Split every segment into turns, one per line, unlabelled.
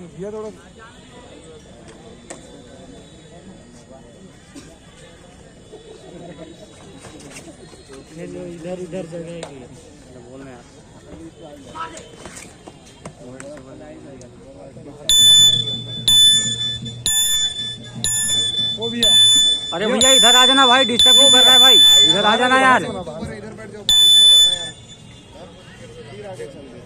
ये थोड़ा
इधर इधर जगह है बोल रहे हैं
वो भी है।
अरे भैया इधर आ जाना भाई, डिस्टर्ब क्यों कर रहा है भाई, इधर आ जाना यार।
इधर बैठ जाओ, फिर आगे चल रहे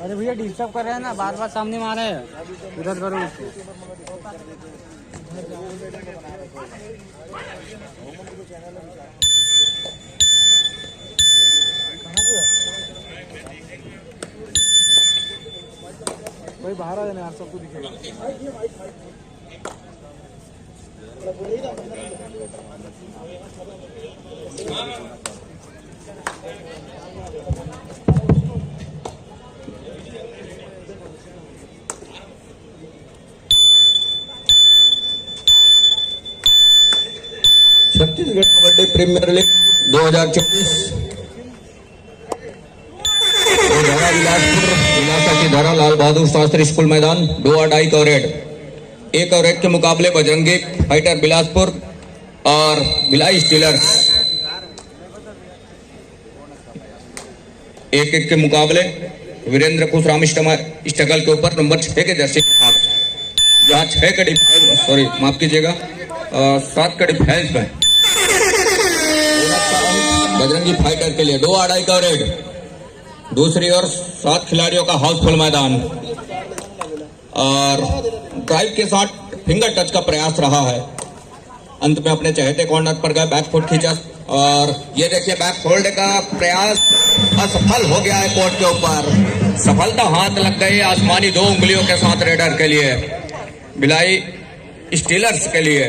अरे भैया डिस्टर्ब कर रहे हैं ना, बार बार सामने में आ रहे हैं, उधर करो उसको।
भाई बाहर आ जाना यार, सबको दिखेगा।
छत्तीसगढ़ कबड्डी प्रीमियर लीग 2024 धारा बिलासपुर इलाका की धारा लाल बहादुर शास्त्री स्कूल मैदान 2-2 का रेड 1 के मुकाबले बजरंगी फाइटर बिलासपुर और भिलाई स्टीलर्स 1 के मुकाबले वीरेंद्र खुशराम स्ट्रगल के ऊपर नंबर 6 के जर्सी के साथ, जहां 6 का डिफेंस, सॉरी माफ कीजिएगा, 7 का डिफेंस में बजरंगी फाइटर के लिए 2-2 का रेड। दूसरी ओर 7 खिलाड़ियों का हाउसफुल मैदान और ड्राइव के साथ फिंगर टच का प्रयास रहा है। अंत में अपने चहेते कॉर्नर पर गए, बैकफुट खींचा और ये देखिए बैकफोल्ड का प्रयास असफल हो गया है कोर्ट के ऊपर। सफलता हाथ लग गई आसमानी 2 उंगलियों के साथ रेडर के लिए, भिलाई स्टीलर्स के लिए।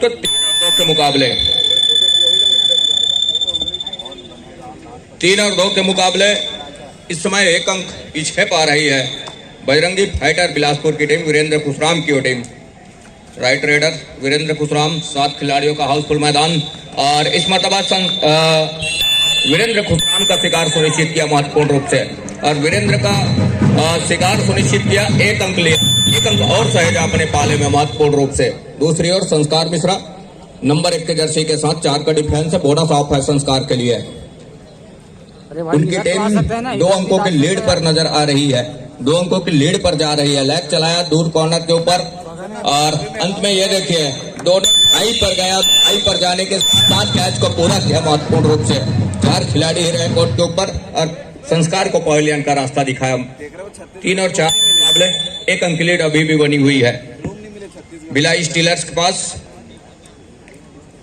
तो 3-2 के मुकाबले 3-2 के मुकाबले इस समय 1 अंक पीछे पा रही है बजरंगी फाइटर बिलासपुर की टीम, वीरेंद्र खुशराम की टीम। राइट रेडर वीरेंद्र खुशराम, 7 खिलाड़ियों का हाउसफुल मैदान और इस मरतबा वीरेंद्र खुशराम का शिकार सुनिश्चित किया महत्वपूर्ण रूप से, और वीरेंद्र का शिकार सुनिश्चित किया, 1 अंक लिया, 1 अंक और सहेजा अपने पाले में महत्वपूर्ण रूप से। दूसरी ओर संस्कार मिश्रा नंबर 1 के जर्सी के साथ 4 का डिफेंस है, बोनस ऑफ है संस्कार के लिए। उनकी टीम 2 अंकों के लीड पर नजर आ रही है, 2 अंकों की लीड पर जा रही है। लेग चलाया दूर कॉर्नर के ऊपर और अंत में ये देखिए दोनों हाई पर गया, हाई पर जाने के साथ कैच को पूरा किया महत्वपूर्ण रूप से। 4 खिलाड़ी ही रहे कोर्ट के ऊपर और संस्कार को पवेलियन का रास्ता दिखाया। 3 और 4 मुकाबले 1 अंक की लीड अभी भी बनी हुई है भिलाई स्टीलर्स के पास।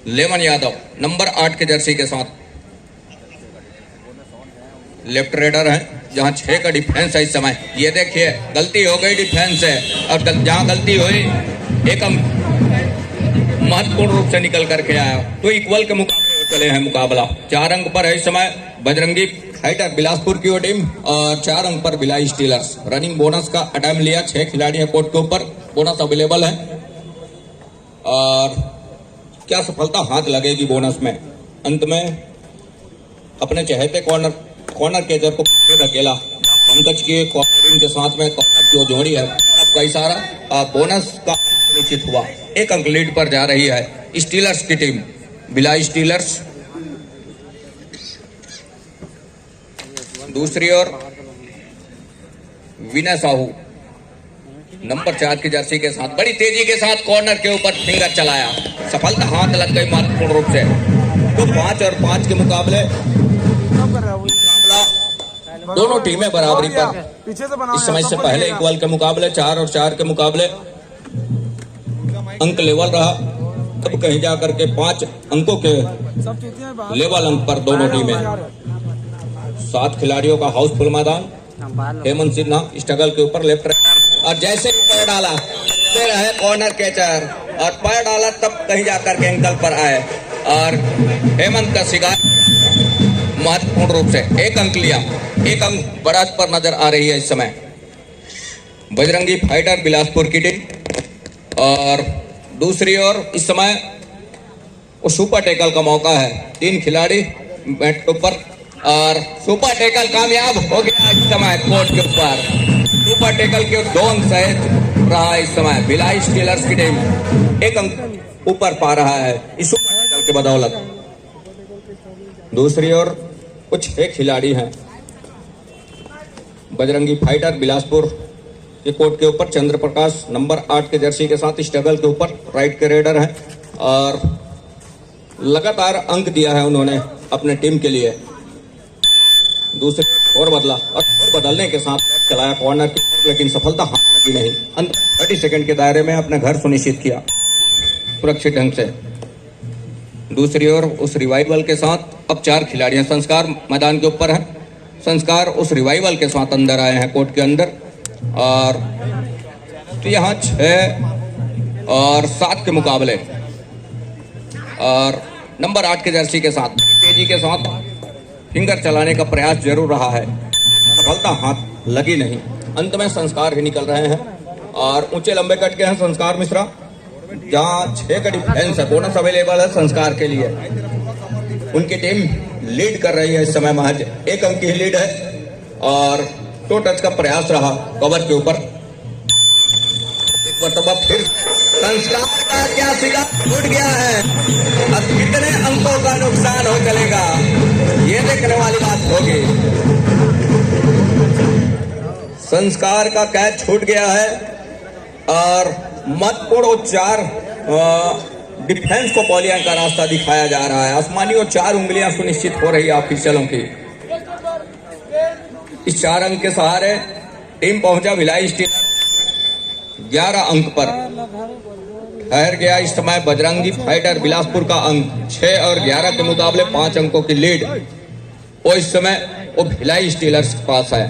लेमन यादव नंबर 8 के जर्सी के साथ लेफ्ट रेडर है, जहां 6 का डिफेंस है इस समय। ये देखिए गलती हो गई डिफेंस से, और जहां गलती हुई 1 अंक महत्वपूर्ण रूप से निकल करके आया। तो इक्वल के मुकाबले चले हैं, मुकाबला 4 अंक पर है इस समय बजरंगी फाइटर बिलासपुर की टीम और 4 अंक पर भिलाई स्टीलर्स। रनिंग बोनस का अटैम्प्ट लिया, 6 खिलाड़ी है कोर्ट के ऊपर, बोनस अवेलेबल है और क्या सफलता हाथ लगेगी बोनस में। अंत में अपने चहेते कॉर्नर केजर को धकेला, पंकज के कॉर्नर के साथ में कॉर्नर जो जोड़ी है आपका इशारा बोनस का निश्चित हुआ। 1 अंक लीड पर जा रही है स्टीलर्स की टीम, भिलाई स्टीलर्स। दूसरी ओर विनय साहू नंबर 4 की जर्सी के साथ बड़ी तेजी के साथ कॉर्नर के ऊपर फिंगर चलाया, सफलता हाथ लग गई महत्वपूर्ण रूप से। तो 5 और 5 के मुकाबले दोनों टीमें बराबरी पर इस समय से पहले इक्वल के मुकाबले 4 और 4 के मुकाबले अंक लेवल रहा, तब कहीं जाकर के 5 अंकों के लेवल अंक पर दोनों टीमें। 7 खिलाड़ियों का हाउसफुल मैदान, हेमंत सिन्हा स्ट्रगल के ऊपर लेफ्ट और जैसे पैर डाला फिर है कॉर्नर कैचर और पैर डाला तब कहीं जाकर के एंकल पर आए और हेमंत का शिकार महत्वपूर्ण रूप से 1 अंक लिया। 1 अंक बढ़त पर नजर आ रही है इस समय बजरंगी फाइटर बिलासपुर की टीम। और दूसरी ओर इस समय वो सुपर टैकल का मौका है। 3 खिलाड़ी बैट के ऊपर और सुपर टैकल कामयाब हो गया इस समय कोर्ट के ऊपर। सुपर टैकल के 2 अंक सहित रहा इस समय। भिलाई स्टीलर्स की टीम 1 अंक ऊपर पा रहा है इस सुपर टैकल के बदौलत। दूसरी ओर कुछ 6 खिलाड़ी हैं बजरंगी फाइटर बिलासपुर के कोर्ट के ऊपर। चंद्र प्रकाश नंबर 8 के जर्सी के साथ स्ट्रगल के ऊपर राइट के रेडर हैं और लगातार अंक दिया है उन्होंने अपने टीम के लिए। दूसरे और बदला और बदलने के साथ चलाया कॉर्नर की, लेकिन सफलता हाथ लगी नहीं। अंत 30 सेकंड के दायरे में अपना घर सुनिश्चित किया सुरक्षित ढंग से। दूसरी ओर उस रिवाइवल के साथ अब 4 खिलाड़ियां संस्कार मैदान के ऊपर हैं। संस्कार उस रिवाइवल के साथ अंदर आए हैं कोर्ट के अंदर और तो यहाँ 6 और 7 के मुकाबले और नंबर 8 के जर्सी के साथ तेजी के साथ फिंगर चलाने का प्रयास जरूर रहा है, सफलता हाथ लगी नहीं। अंत में संस्कार ही निकल रहे हैं और ऊंचे लंबे कट के हैं संस्कार मिश्रा, जहां 6 का डिफेंस है, बोनस अवेलेबल है संस्कार के लिए। उनकी टीम लीड कर रही है इस समय, महज 1 अंक की लीड है और टो टच का प्रयास रहा कवर के ऊपर। एक मरतबा फिर संस्कार का क्या सिला टूट गया है। अब कितने अंकों का नुकसान हो चलेगा ये देखने वाली बात होगी। संस्कार का कैच छूट गया है और महत्वपूर्ण 4 डिफेंस को पॉलियन का रास्ता दिखाया जा रहा है। आसमानी और 4 उंगलियां सुनिश्चित हो रही है ऑफिशियलों की। इस 4 अंक के सहारे टीम पहुंचा भिलाई स्टीलर्स 11 अंक पर। ठहर गया इस समय बजरंगी फाइटर बिलासपुर का अंक 6 और 11 के मुकाबले 5 अंकों की लीड वो इस समय वो भिलाई स्टीलर्स के पास है।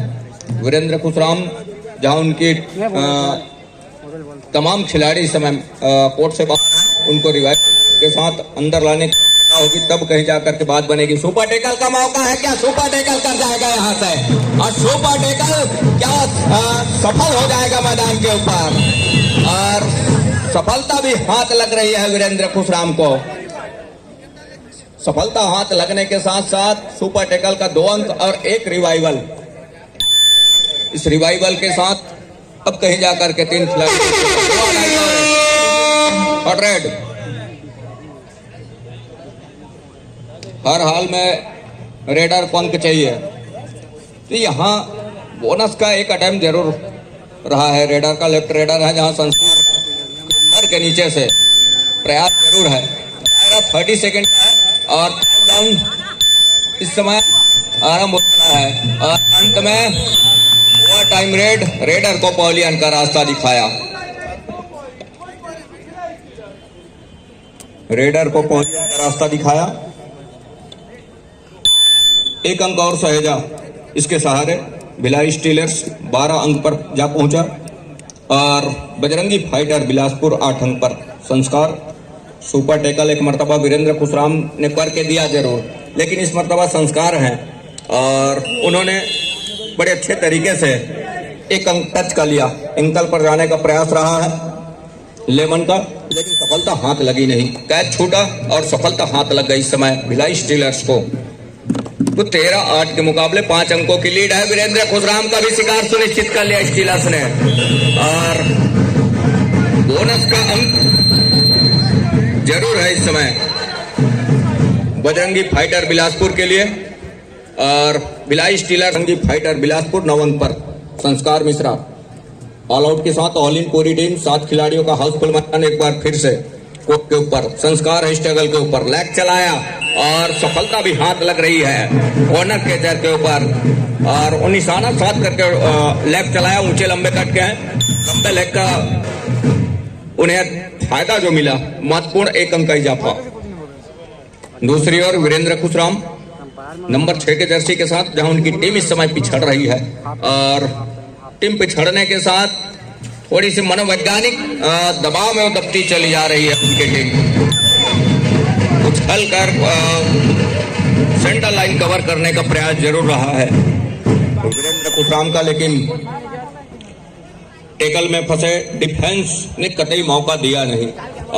वीरेंद्र खुशराम जहां उनकी तमाम खिलाड़ी इस समय कोर्ट से बाहर, उनको रिवाइव के साथ अंदर लाने की होगी, तब कहीं जाकर के बात बनेगी। सुपर टैकल का मौका है, क्या सुपर टैकल कर जाएगा यहाँ से और सुपर टैकल क्या सफल हो जाएगा मैदान के ऊपर और सफलता भी हाथ लग रही है वीरेंद्र खुशराम को। सफलता हाथ लगने के साथ साथ सुपर टैकल का 2 अंक और 1 रिवाइवल। इस रिवाइवल के साथ अब कहीं जाकर के 3 खिलाड़ी और रेड। हर हाल में रेडर को अंक चाहिए, तो यहाँ बोनस का एक अटेम्प्ट जरूर रहा है रेडर का। लेफ्ट रेडर है जहाँ संस्कार के नीचे से प्रयास जरूर है। 30 सेकंड और इस समय आरंभ हो रहा है और अंत में ओवर टाइम रेडर को पॉलियन का रास्ता दिखाया। रेडर को पॉलियन का रास्ता दिखाया। 1 अंक और सहेजा इसके सहारे भिलाई स्टीलर्स 12 अंक पर जा पहुंचा और बजरंगी फाइटर बिलासपुर 8 अंक पर। संस्कार सुपर टैकल एक मर्तबा वीरेंद्र खुशराम ने करके दिया जरूर, लेकिन इस मर्तबा संस्कार हैं और उन्होंने बड़े अच्छे तरीके से 1 अंक टच कर लिया। एंकल पर जाने का प्रयास रहा है लेमन का, लेकिन सफलता हाथ लगी नहीं। कैच छूटा और सफलता हाथ लग गई इस समय भिलाई स्टीलर्स को। तो 13-8 के मुकाबले 5 अंकों की लीड है। वीरेंद्र खुशराम का भी शिकार सुनिश्चित कर लिया स्टीलर्स ने और बोनस का अंक जरूर है इस समय बजरंगी फाइटर बिलासपुर के लिए और भिलाई स्टीलर्स बजरंगी फाइटर बिलासपुर 9 अंक पर। संस्कार मिश्रा ऑल आउट के साथ ऑल इन पूरी टीम 7 खिलाड़ियों का हाउसफुल मैदान एक बार फिर से कोर्ट के ऊपर। संस्कार है स्ट्रगल के ऊपर, लेग चलाया और सफलता भी हाथ लग रही है कॉर्नर के चेयर के ऊपर और वो निशाना साथ करके लेग चलाया। ऊंचे लंबे कट के हैं, लंबे लेग का उन्हें फायदा जो मिला महत्वपूर्ण 1 अंक का इजाफा। दूसरी ओर वीरेंद्र खुशराम नंबर 6 के जर्सी के साथ, जहां उनकी टीम इस समय पिछड़ रही है और टीम पिछड़ने के साथ थोड़ी सी मनोवैज्ञानिक दबाव में वो दबती चली जा रही है। उनकी टीम उछल कर सेंटर लाइन कवर करने का प्रयास जरूर रहा है वीरेंद्र खुशराम का, लेकिन टेकल में फंसे डिफेंस ने कतई मौका दिया नहीं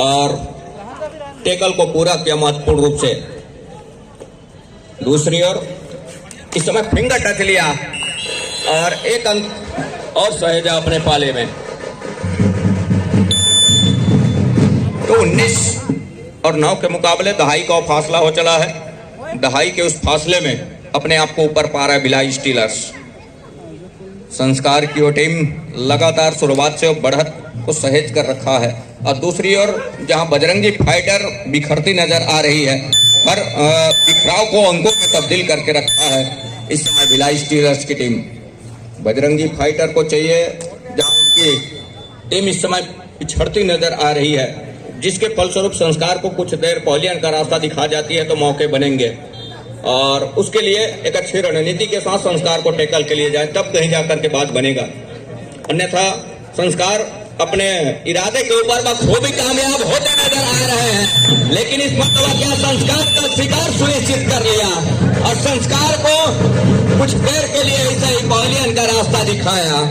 और टेकल को पूरा किया महत्वपूर्ण रूप से। दूसरी ओर इस समय फिंगर टच लिया और एक अंक और सहेजा अपने पाले में। तो 19 और 9 के मुकाबले दहाई का फासला हो चला है। दहाई के उस फासले में अपने आप को ऊपर पा रहा है भिलाई स्टीलर्स। संस्कार की वो टीम लगातार शुरुआत से बढ़त को सहेज कर रखा है। और दूसरी ओर जहां बजरंगी फाइटर बिखरती नजर आ रही है, पर बिखराव को अंकों में तब्दील करके रखा है इस समय भिलाई स्टीलर्स की टीम। बजरंगी फाइटर को चाहिए, जहां उनकी टीम इस समय पिछड़ती नजर आ रही है, जिसके फलस्वरूप संस्कार को कुछ देर पॉलियन का रास्ता दिखा जाती है तो मौके बनेंगे, और उसके लिए एक अच्छी रणनीति के साथ संस्कार को टैकल के लिए जाए, तब कहीं जाकर के बात बनेगा। अन्यथा संस्कार अपने इरादे के ऊपर बखूबी कामयाब होते नजर आ रहे हैं, लेकिन इस मरतबा क्या संस्कार का शिकार सुनिश्चित कर लिया और संस्कार को कुछ देर के लिए इसे पॉलियन का रास्ता दिखाया।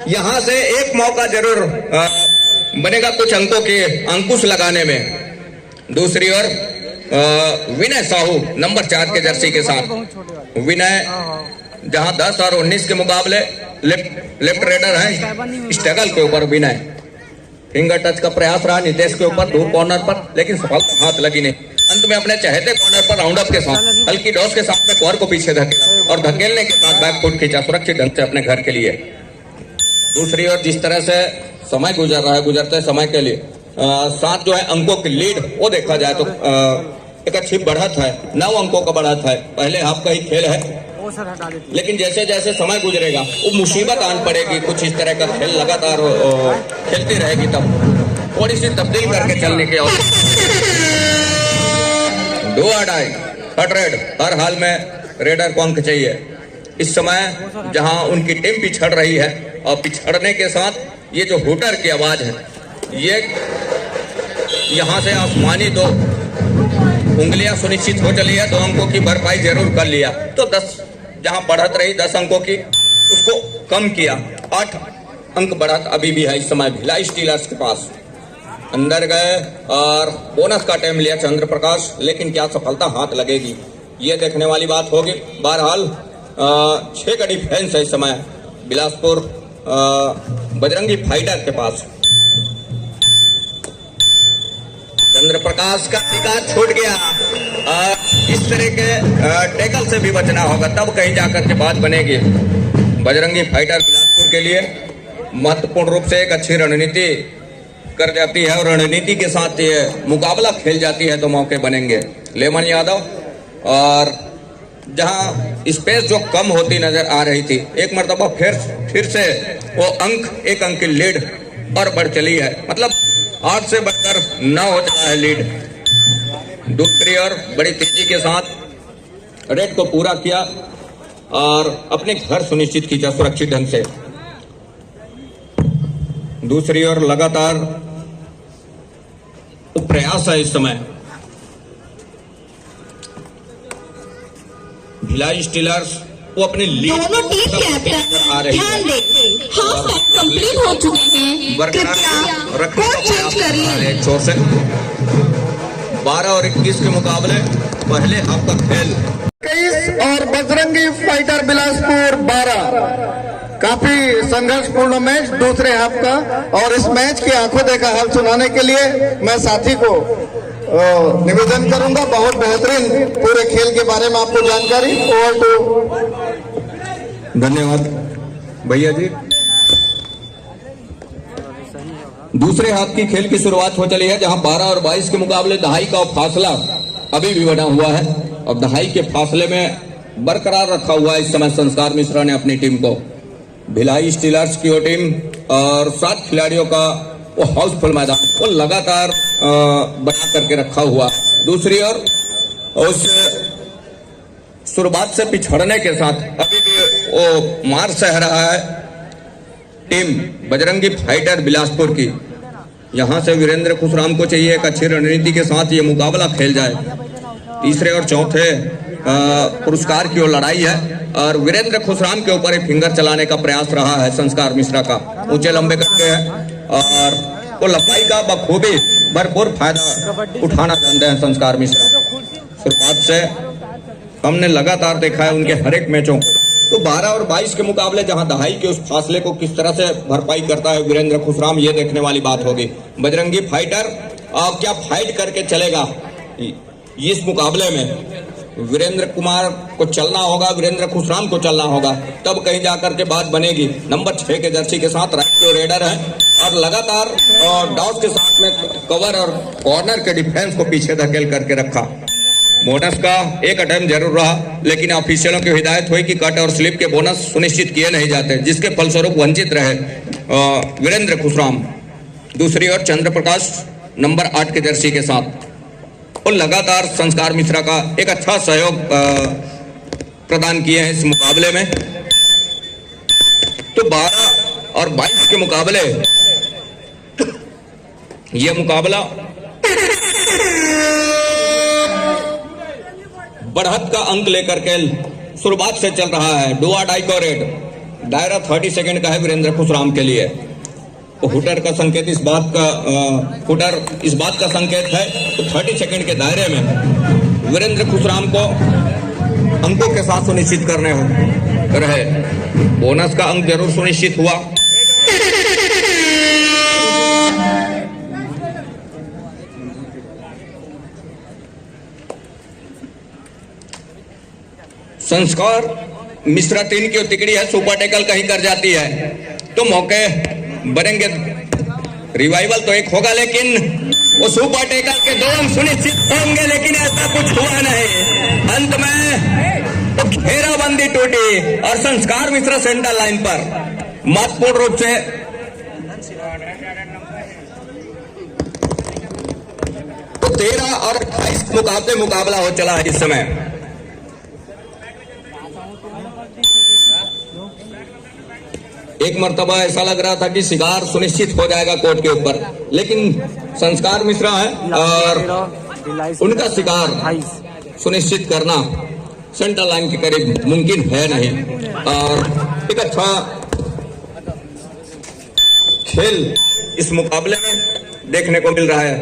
यहां से एक मौका जरूर बनेगा कुछ अंकों के अंकुश लगाने में। दूसरी ओर विनय साहू नंबर 4 के जर्सी के साथ विनय, जहां 10 और 19 के मुकाबले लेफ्ट रेडर हैं स्ट्रगल के ऊपर विनय। फिंगर टच का प्रयास रहा नितेश के ऊपर दूर कॉर्नर पर, लेकिन सफलता हाथ लगी नहीं। अंत में अपने चहेते कॉर्नर पर राउंड अप के साथ हल्की डॉस के साथ में कवर को पीछे धकेला और धकेलने के साथ बैक फुट खींचा सुरक्षित ढंग से अपने घर के लिए। दूसरी ओर जिस तरह से समय गुजर रहा है, गुजरते समय के लिए साथ जो है अंकों की लीड वो देखा जाए तो एक अच्छी बढ़त है, 9 अंकों का बढ़त है। पहले हाफ का ही खेल है, लेकिन जैसे जैसे समय गुजरेगा वो मुसीबत आन पड़ेगी, कुछ इस तरह का खेल लगातार खेलती रहेगी, तब थोड़ी सी तब्दील करके चलने की दो अड़ाई थर्ड रेड। हर हाल में रेडर को अंक चाहिए इस समय, जहां उनकी टीम पिछड़ रही है, और पिछड़ने के साथ ये जो हुटर की आवाज है, ये यहां से आसमानी 2 उंगलियां सुनिश्चित हो चली है, 2 अंकों की भरपाई जरूर कर लिया। तो 10 जहां बढ़त रही 10 अंकों की, उसको कम किया, 8 अंक बढ़त अभी भी है इस समय भिलाई स्टीलर्स के पास। अंदर गए और बोनस का टाइम लिया चंद्र प्रकाश, लेकिन क्या सफलता हाथ लगेगी ये देखने वाली बात होगी। बहरहाल 6 का डिफेंस है इस समय बिलासपुर बजरंगी फाइटर के पास। चंद्र प्रकाश का शिकार छूट गया। इस तरह के टैकल से भी बचना होगा, तब कहीं जाकर के बात बनेगी। बजरंगी फाइटर बिलासपुर के लिए महत्वपूर्ण रूप से एक अच्छी रणनीति कर जाती है, और रणनीति के साथ ये मुकाबला खेल जाती है तो मौके बनेंगे। लेमन यादव, और जहां स्पेस जो कम होती नजर आ रही थी, एक मरतबा फिर से वो एक अंक की लीड और बढ़ चली है, मतलब 8 से बढ़कर 9 हो चला है लीड। दूसरी ओर बड़ी तेजी के साथ रेड को पूरा किया और अपने घर सुनिश्चित किया सुरक्षित ढंग से। दूसरी ओर लगातार प्रयास है इस समय भिलाई स्टीलर्स वो अपनी लीड
दोनों टीम कैप्टन
आ रही
ध्यान
है,
दें, हाफ कंप्लीट हो चुके हैं, कृपया कोच चेंज कर लें।
छोर से 12 और 21 के मुकाबले पहले हाफ का खेल
21 और बजरंगी फाइटर बिलासपुर 12। काफी संघर्षपूर्ण मैच दूसरे हाफ का, और इस मैच की आंखों देखा हाल सुनाने के लिए मैं साथी को निवेदन करूंगा। बहुत बेहतरीन पूरे खेल के बारे में आपको जानकारी। Over to.
धन्यवाद भैया जी। दूसरे हाफ की खेल की शुरुआत हो चली है, जहां 12 और 22 के मुकाबले दहाई का फासला अभी भी बना हुआ है, और दहाई के फासले में बरकरार रखा हुआ है इस समय संस्कार मिश्रा ने अपनी टीम को। भिलाई स्टीलर्स की वो टीम और 7 खिलाड़ियों का वो हाउसफुल मैदान वो लगातार बना करके रखा हुआ। दूसरी ओर उस शुरुआत से पिछड़ने के साथ अभी भी वो मार सह रहा है टीम बजरंगी फाइटर बिलासपुर की। यहां से वीरेंद्र खुशराम को चाहिए एक अच्छी रणनीति के साथ ये मुकाबला खेल जाए। तीसरे और चौथे पुरस्कार की वो लड़ाई है, और वीरेंद्र खुशराम के ऊपर एक फिंगर चलाने का प्रयास रहा है संस्कार मिश्रा का, ऊंचे लंबे करके है, और को लंबाई का बखूबी भरपूर फायदा उठाना जानते हैं संस्कार मिश्रा। शुरुआत से हमने लगातार देखा है उनके हर एक मैचों को। तो 12 और 22 के मुकाबले जहां दहाई के उस फासले को किस तरह से भरपाई करता है वीरेंद्र खुशराम, ये देखने वाली बात होगी। बजरंगी फाइटर क्या फाइट करके चलेगा इस मुकाबले में? वीरेंद्र कुमार को चलना होगा, वीरेंद्र खुशराम को चलना होगा, तब कहीं जाकर के बात बनेगी। नंबर 6 के जर्सी के साथ राइट रेडर है और लगातार डॉस के साथ में कवर और कॉर्नर के डिफेंस को पीछे धकेल करके रखा। बोनस का एक अटेम्प्ट जरूर रहा, लेकिन ऑफिशियलों की हिदायत हुई कि कट और स्लिप के बोनस सुनिश्चित किए नहीं जाते, जिसके फलस्वरूप वंचित रहे वीरेंद्र खुशराम। दूसरी ओर चंद्र प्रकाश नंबर 8 के जर्सी के साथ और लगातार संस्कार मिश्रा का एक अच्छा सहयोग प्रदान किए हैं इस मुकाबले में। तो 12 और 22 के मुकाबले ये मुकाबला बढ़त का अंक लेकर के शुरुआत से चल रहा है। डू और डाई को रेड दायरा 30 सेकंड का है वीरेंद्र खुशराम के लिए। हुटर का संकेत इस बात का संकेत है तो 30 सेकंड के दायरे में वीरेंद्र खुशराम को अंकों के साथ सुनिश्चित करने रहे। बोनस का अंक जरूर सुनिश्चित हुआ। संस्कार मिश्रा 3 की तिकड़ी है, सुपर टैकल कहीं कर जाती है तो मौके बनेंगे। रिवाइवल तो एक होगा, लेकिन वो सुपर टैकल के 2 अंक सुनिश्चित होंगे, लेकिन ऐसा कुछ हुआ नहीं। अंत में तो घेराबंदी टूटी और संस्कार मिश्रा सेंटर लाइन पर महत्वपूर्ण रूप से तो 13 और 28 मुकाबला हो चला है इस समय। एक मर्तबा ऐसा लग रहा था कि शिकार सुनिश्चित हो जाएगा कोर्ट के ऊपर, लेकिन संस्कार मिश्रा है और उनका शिकार सुनिश्चित करना सेंटर लाइन के करीब मुमकिन है नहीं। और एक अच्छा खेल इस मुकाबले में देखने को मिल रहा है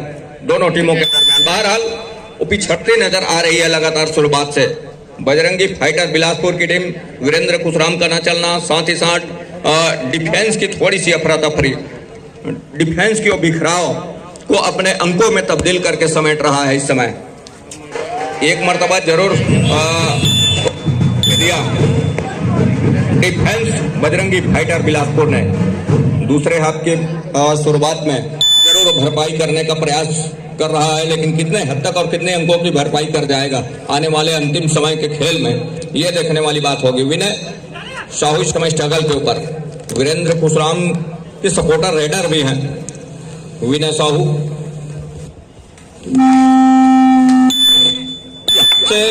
दोनों टीमों के दरमियान। बहरहाल वो पिछड़ती नजर आ रही है लगातार शुरुआत से। बजरंगी फाइटर बिलासपुर की टीम वीरेंद्र खुशराम का न चलना, साथ ही साथ डिफेंस की थोड़ी सी अफरा तफरी, डिफेंस की बिखराव को अपने अंकों में तब्दील करके समेट रहा है इस समय। एक मर्तबा जरूर दिया डिफेंस बजरंगी फाइटर बिलासपुर ने। दूसरे हाफ के शुरुआत में जरूर भरपाई करने का प्रयास कर रहा है, लेकिन कितने हद तक और कितने अंकों की भरपाई कर जाएगा आने वाले अंतिम समय के खेल में, यह देखने वाली बात होगी। विनय साहू इस समय स्ट्रगल के ऊपर, वीरेंद्र खुशराम के सपोर्टर रेडर भी हैं विनय साहू से।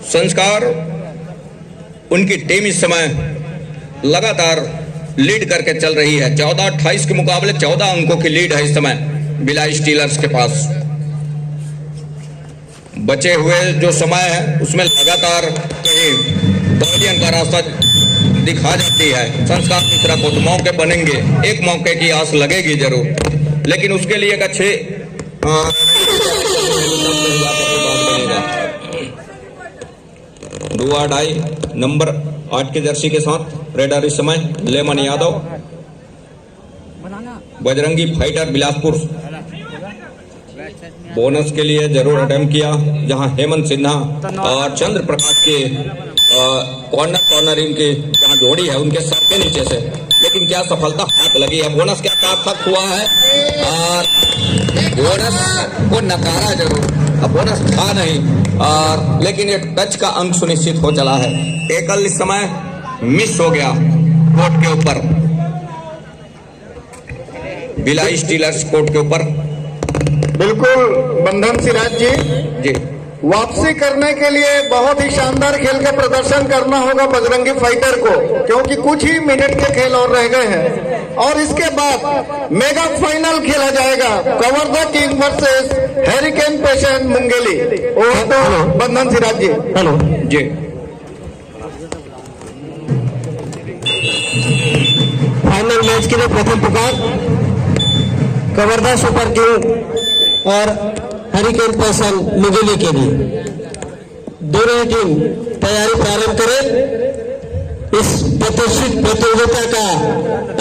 संस्कार उनकी टीम इस समय लगातार लीड करके चल रही है। 14-28 के मुकाबले 14 अंकों की लीड है इस समय बिला स्टीलर्स के पास। बचे हुए जो समय है उसमें लगातार कहीं पवेलियन का रास्ता दिखा जाती है संस्कार मिश्रा को। तो मौके बनेंगे, एक मौके की आस लगेगी जरूर, लेकिन उसके लिए एक अच्छे डुआ डाई नंबर 8 के जर्सी के साथ रेडर इस समय lemon Yadav. Bajrangi fighter Bilaspur bonus के लिए जरूर अटेम्प्ट किया, जहां हेमंत सिन्हा और चंद्र प्रकाश के कॉर्नरिंग की जहां जोड़ी है उनके सर के नीचे से, लेकिन क्या सफलता हाथ लगी है। बोनस क्या सार्थक हुआ है और बोनस को नकारा जरूर, अब बोनस था नहीं और लेकिन एक टच का अंक सुनिश्चित हो चला है। टेकल इस समय मिस हो गया कोर्ट के ऊपर, बिला स्टीलर्स कोर्ट के ऊपर।
बिल्कुल बंधन सिराज जी, वापसी करने के लिए बहुत ही शानदार खेल का प्रदर्शन करना होगा बजरंगी फाइटर को, क्योंकि कुछ ही मिनट के खेल और रह गए हैं। और इसके बाद मेगा फाइनल खेला जाएगा Kawardha king versus hurricane patient Mungeli. और तो बंधन सिराज जी।
हेलो
जी
फाइनल मैच के लिए प्रथम पुकार कवर्धा सुपर किंग और हरिकेन पेशेंट मुंगेली के लिए। दोनों टीम तैयारी प्रारंभ करें। इस प्रतिष्ठित प्रतियोगिता का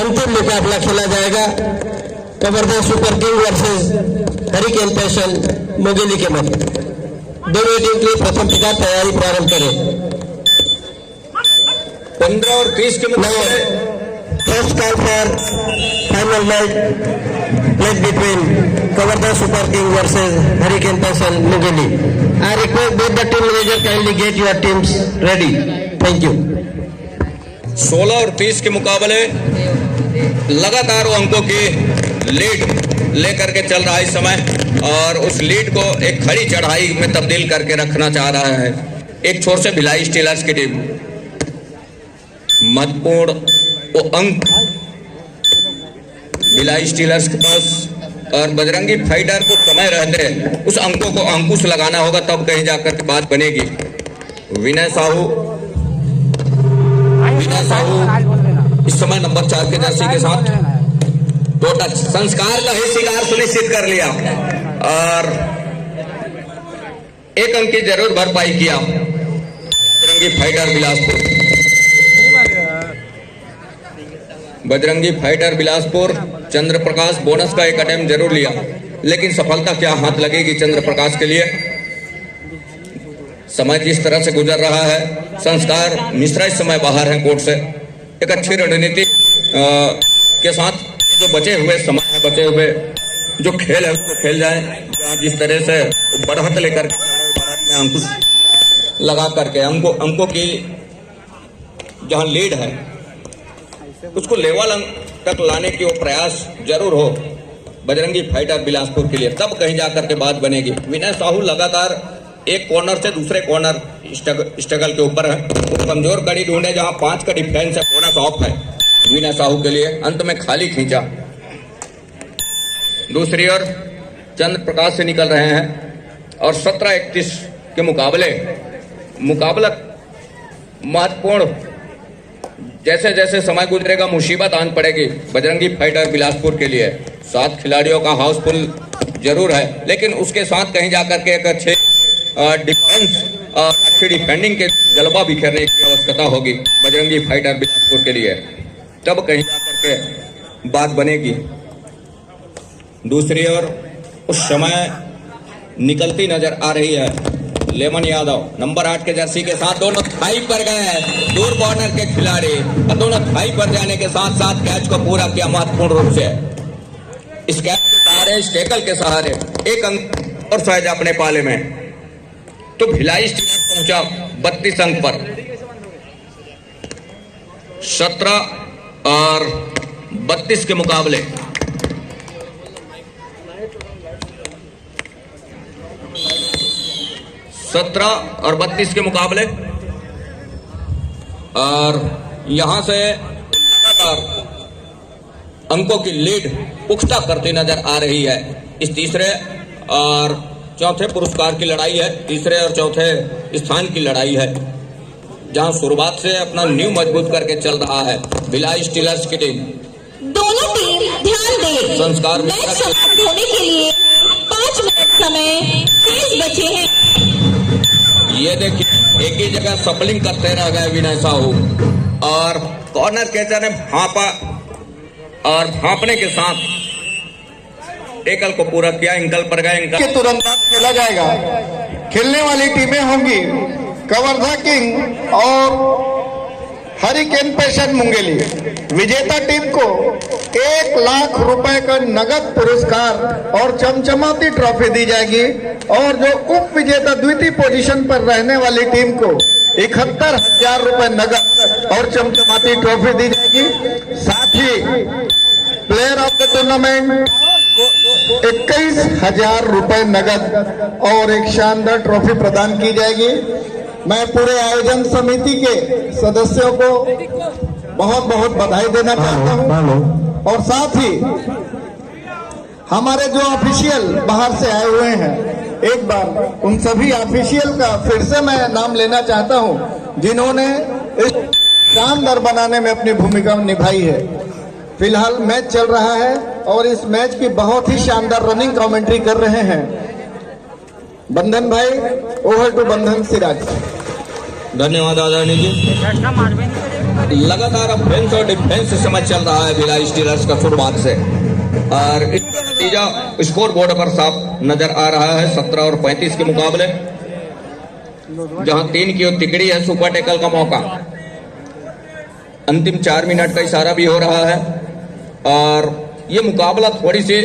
अंतिम मुकाबला खेला जाएगा Kawardha super king versus hurricane patient Mungeli के मध्य। दोनों टीम के लिए प्रथम पुकार तैयारी प्रारंभ करें।
15 और 30 के मुकाबले
First call for final match played between Kavardha Super King versus Hurricane Pesan Mugheli. I request both the team manager kindly get your teams ready. Thank you.
16 और 30 के मुकाबले लगातार अंकों की लीड लेकर के चल रहा है इस समय और उस लीड को एक खड़ी चढ़ाई में तब्दील करके रखना चाह रहा है। एक छोर से भिलाई स्टीलर्स की टीम महत्वपूर्ण वो अंक भिलाई स्टीलर्स के पास और बजरंगी फाइटर को समय रहते उस अंकों को अंकुश लगाना होगा, तब कहीं जाकर के बात बनेगी। विनय साहू इस समय नंबर 4 के जर्सी के साथ दो टच संस्कार का ही शिकार सुनिश्चित कर लिया और एक अंक की जरूर भरपाई किया बजरंगी फाइटर बिलासपुर। बजरंगी फाइटर बिलासपुर चंद्र प्रकाश बोनस का एक अटेम्प्ट जरूर लिया, लेकिन सफलता क्या हाथ लगेगी चंद्र प्रकाश के लिए। समय जिस तरह से गुजर रहा है, संस्कार मिश्रा इस समय बाहर हैं कोर्ट से। एक अच्छी रणनीति के साथ जो बचे हुए समय है, बचे हुए जो खेल है उसको खेल जाए, जहाँ जिस तरह से बढ़त लेकर में अंकुश लगा करके अंकों की जहाँ लीड है उसको लेवल अंक तक लाने की वो प्रयास जरूर हो बजरंगी फाइटर बिलासपुर के लिए, तब कहीं जाकर के बात बनेगी। विनय साहू लगातार एक कॉर्नर से दूसरे कॉर्नर स्ट्रगल के ऊपर है। वो कमजोर कड़ी ढूंढे जहां 5 का डिफेंस है, बोनस ऑफ है विनय साहू के लिए। अंत में खाली खींचा। दूसरी ओर चंद्र प्रकाश से निकल रहे हैं और 17-31 के मुकाबला महत्वपूर्ण। जैसे जैसे समय गुजरेगा मुसीबत आन पड़ेगी बजरंगी फाइटर बिलासपुर के लिए। 7 खिलाड़ियों का हाउसफुल जरूर है, लेकिन उसके साथ कहीं जाकर के एक अच्छे डिफेंस और अच्छी डिफेंडिंग के जलवा बिखेरने की आवश्यकता होगी बजरंगी फाइटर बिलासपुर के लिए, तब कहीं जाकर के बात बनेगी। दूसरी ओर उस समय निकलती नजर आ रही है लेमन यादव नंबर 8 के जर्सी के साथ। दोनों थाई पर गए दूर कॉर्नर के खिलाड़ी और दोनों थाई पर जाने के साथ साथ कैच को पूरा किया महत्वपूर्ण रूप से। इस कैच के सहारे, इस टैकल के सहारे एक अंक और सहज अपने पाले में, तो भिलाई पहुंचा 32 अंक पर। 17 और 32 के मुकाबले 17 और 32 के मुकाबले और यहां से लगातार अंकों की लीड पुख्ता करती नजर आ रही है। इस तीसरे और चौथे पुरस्कार की लड़ाई है, तीसरे और चौथे स्थान की लड़ाई है, जहां शुरुआत से अपना न्यू मजबूत करके चल रहा है भिलाई स्टीलर्स की टीम।
दोनों टीम ध्यान दें,
संस्कार
मैच समाप्त होने के लिए 5 मिनट समय शेष बचे हैं।
ये देखिए एक ही जगह सपलिंग करते रह गए विनय साहू और कॉर्नर कैचर ने भांपा और भांपने के साथ एकल को पूरा किया। इंकल पर गए, इंकल
तुरंत बाद खेला जाएगा। खेलने वाली टीमें होंगी कवर्धा किंग और हरिकेन पेशेंट मुंगेली। विजेता टीम को 1 लाख रुपए का नगद पुरस्कार और चमचमाती ट्रॉफी दी जाएगी और जो उप विजेता द्वितीय पोजीशन पर रहने वाली टीम को 71,000 रुपए नगद और चमचमाती ट्रॉफी दी जाएगी। साथ ही प्लेयर ऑफ द टूर्नामेंट 21,000 रुपए नगद और एक शानदार ट्रॉफी प्रदान की जाएगी। मैं पूरे आयोजन समिति के सदस्यों को बहुत बहुत बधाई देना चाहता हूं। और साथ ही हमारे जो ऑफिशियल बाहर से आए हुए हैं, एक बार उन सभी ऑफिशियल का फिर से मैं नाम लेना चाहता हूं जिन्होंने इस शानदार बनाने में अपनी भूमिका निभाई है। फिलहाल मैच चल रहा है और इस मैच की बहुत ही शानदार रनिंग कमेंट्री कर रहे हैं बंधन भाई। ओवर टू बंधन सिराज।
धन्यवाद आदरणीय जी। लगातार ऑफेंस और डिफेंस इस समय चल रहा है भिलाई स्टीलर्स का शुरुआत से, और नतीजा स्कोर बोर्ड पर साफ नजर आ रहा है 17 और 35 के मुकाबले, जहां 3 की ओर तिकड़ी है। सुपर टैकल का मौका, अंतिम 4 मिनट का इशारा भी हो रहा है और ये मुकाबला थोड़ी सी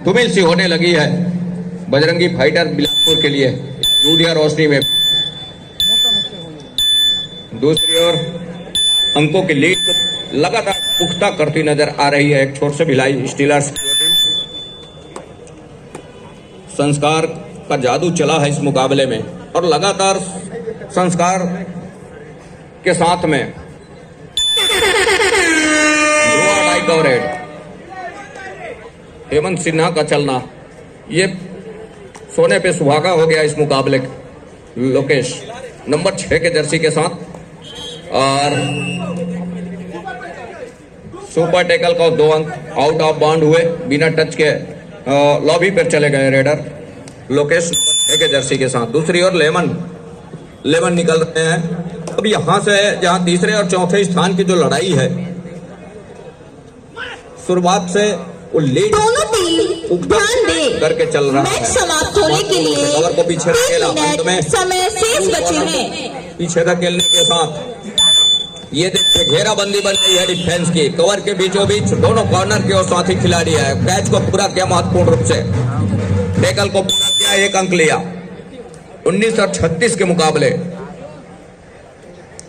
धुमिल सी होने लगी है बजरंगी फाइटर बिलासपुर के लिए दूधिया रोशनी में। दूसरी ओर अंकों की लीड लगातार पुख्ता करती नजर आ रही है एक छोर से भिलाई स्टीलर्स। संस्कार का जादू चला है इस मुकाबले में और लगातार संस्कार के साथ में कवरेज हेमंत सिन्हा का चलना, ये सोने पे सुहागा हो गया इस मुकाबले। लोकेश नंबर 6 के जर्सी के साथ, और सुपर टैकल का 2 अंक आउट ऑफ बाउंड हुए, बिना टच के लॉबी पर चले गए रेडर लोकेश नंबर 6 के जर्सी के साथ। दूसरी ओर लेमन निकल रहे हैं। अब यहां से जहां तीसरे और चौथे स्थान की जो लड़ाई है, शुरुआत से वो लीड
दोनों टीम ध्यान दे
करके चल रहा है।
मैच समाप्त होने के लिए
कवर को पीछे धकेला, अंत में
समय शेष बचे हैं।
पीछे धकेलने के साथ ये देखिए घेराबंदी बन गई है डिफेंस की। कवर के बीचों बीच दोनों कॉर्नर के और साथी खिलाड़ी है। कैच को पूरा किया महत्वपूर्ण रूप से, टैकल को पूरा किया, 1 अंक लिया। 19 और 36 के मुकाबले।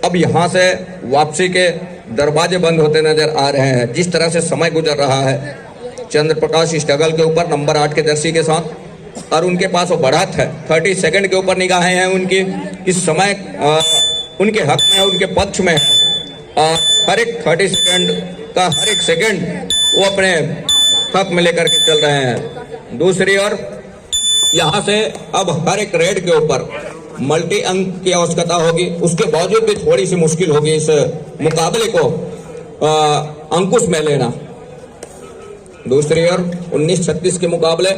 अब यहां से वापसी के दरवाजे बंद होते नजर आ रहे हैं। जिस तरह से समय गुजर रहा है, चंद्र प्रकाश स्ट्रगल के ऊपर नंबर 8 के जर्सी के साथ, और उनके पास वो बढ़त है। 30 सेकंड के ऊपर निगाहें हैं उनकी। इस समय उनके हक में, उनके पक्ष में है, और हर एक 30 सेकंड का हर एक सेकंड वो अपने हक में लेकर के चल रहे हैं। दूसरी ओर यहां से अब हर एक रेड के ऊपर मल्टी अंक की आवश्यकता होगी। उसके बावजूद भी थोड़ी सी मुश्किल होगी इस मुकाबले को अंकुश में लेना। दूसरी ओर 19-36 के मुकाबले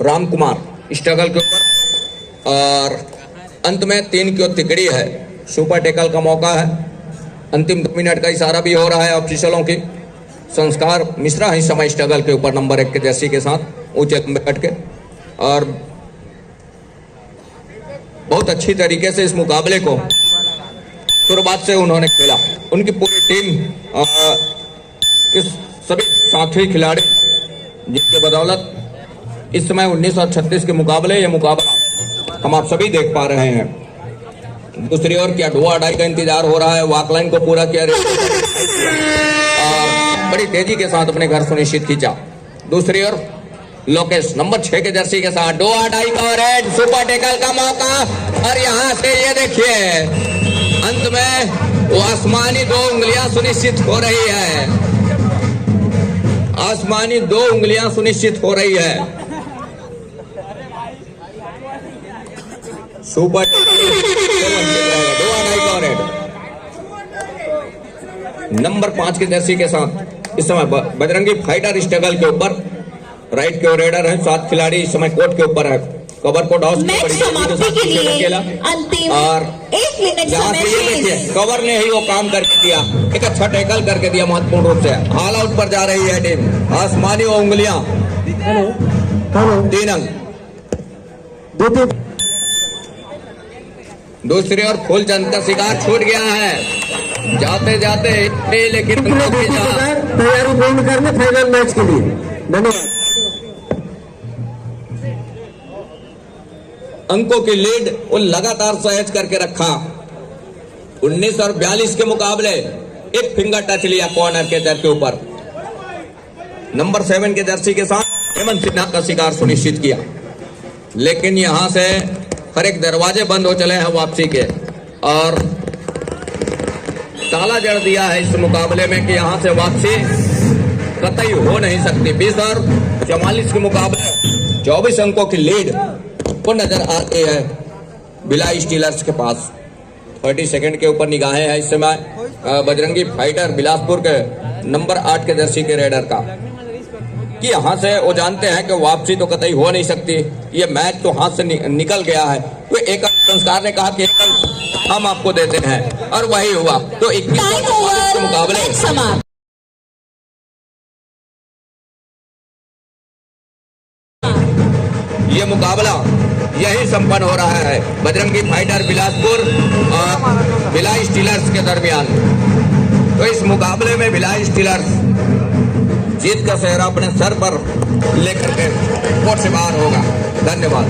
राम कुमार स्ट्रगल के ऊपर, और अंत में 3 की ओर तिकड़ी है। सुपर टैकल का मौका है। अंतिम 2 मिनट का इशारा भी हो रहा है ऑफिशियलों की। संस्कार मिश्रा इस समय स्ट्रगल के ऊपर नंबर 1 के जर्सी के साथ ऊंचे बैठ के, और बहुत अच्छी तरीके से इस मुकाबले को शुरुआत से उन्होंने खेला। उनकी पूरी टीम के सभी साथी खिलाड़ी, जिनके बदौलत इस समय 19 और 36 के मुकाबले ये मुकाबला हम आप सभी देख पा रहे हैं। दूसरी ओर क्या डुआ डाई का इंतजार हो रहा है। वाकलाइन को पूरा किया, बड़ी तेजी के साथ अपने घर सुनिश्चित खींचा। दूसरी ओर लोकेश नंबर 6 के जर्सी के साथ डुआ डाई का रेड सुपर टैकल का मौका, और यहां से ये देखिए अंत में वो आसमानी 2 उंगलियां सुनिश्चित हो रही है। आसमानी 2 उंगलियां सुनिश्चित हो रही है। सुपर नंबर 5 के जर्सी के साथ इस समय बजरंगी फाइटर स्ट्रगल के ऊपर राइट के रेडर है। 7 खिलाड़ी इस समय कोर्ट के ऊपर है। कवर को डॉस और जहां से ये देखिए कवर ने ही वो काम करके दिया, एक अच्छा टैकल करके दिया महत्वपूर्ण रूप से। ऑल आउट पर जा रही है टीम। आसमानी वो उंगलियां 3 अंक। दूसरी ओर फूलचंद का शिकार छूट गया है जाते जाते, लेकिन
तैयारी पूर्ण करने फाइनल मैच के लिए। धन्यवाद।
अंकों की लीड वो लगातार सहज करके रखा। 19 और 42 के मुकाबले एक फिंगर टच लिया कॉर्नर के दर के ऊपर। नंबर 7 के जर्सी के साथ हेमंत सिन्हा का शिकार सुनिश्चित किया, लेकिन यहां से हर एक दरवाजे बंद हो चले हैं वापसी के, और ताला जड़ दिया है इस मुकाबले में कि यहाँ से वापसी कतई हो नहीं सकती। 20 और 44 के मुकाबले 24 अंकों की लीड को नजर आती है भिलाई स्टीलर्स के पास। 30 सेकंड के ऊपर निगाहें हैं इस समय बजरंगी फाइटर बिलासपुर के नंबर 8 के जर्सी के रेडर का, कि यहाँ से वो जानते हैं कि वापसी तो कतई हो नहीं सकती, ये मैच तो हाथ से निकल गया है। तो एक संस्कार ने कहा कि एक हम आपको देते हैं और वही हुआ। तो 21 के मुकाबले
समाप्त।
ये मुकाबला यही संपन्न हो रहा है बजरंगी फाइटर बिलासपुर और भिलाई स्टीलर्स के दरमियान। तो इस मुकाबले में भिलाई स्टीलर्स जीत का सेहरा अपने सर पर लेकर के कोर्ट से बाहर होगा। धन्यवाद।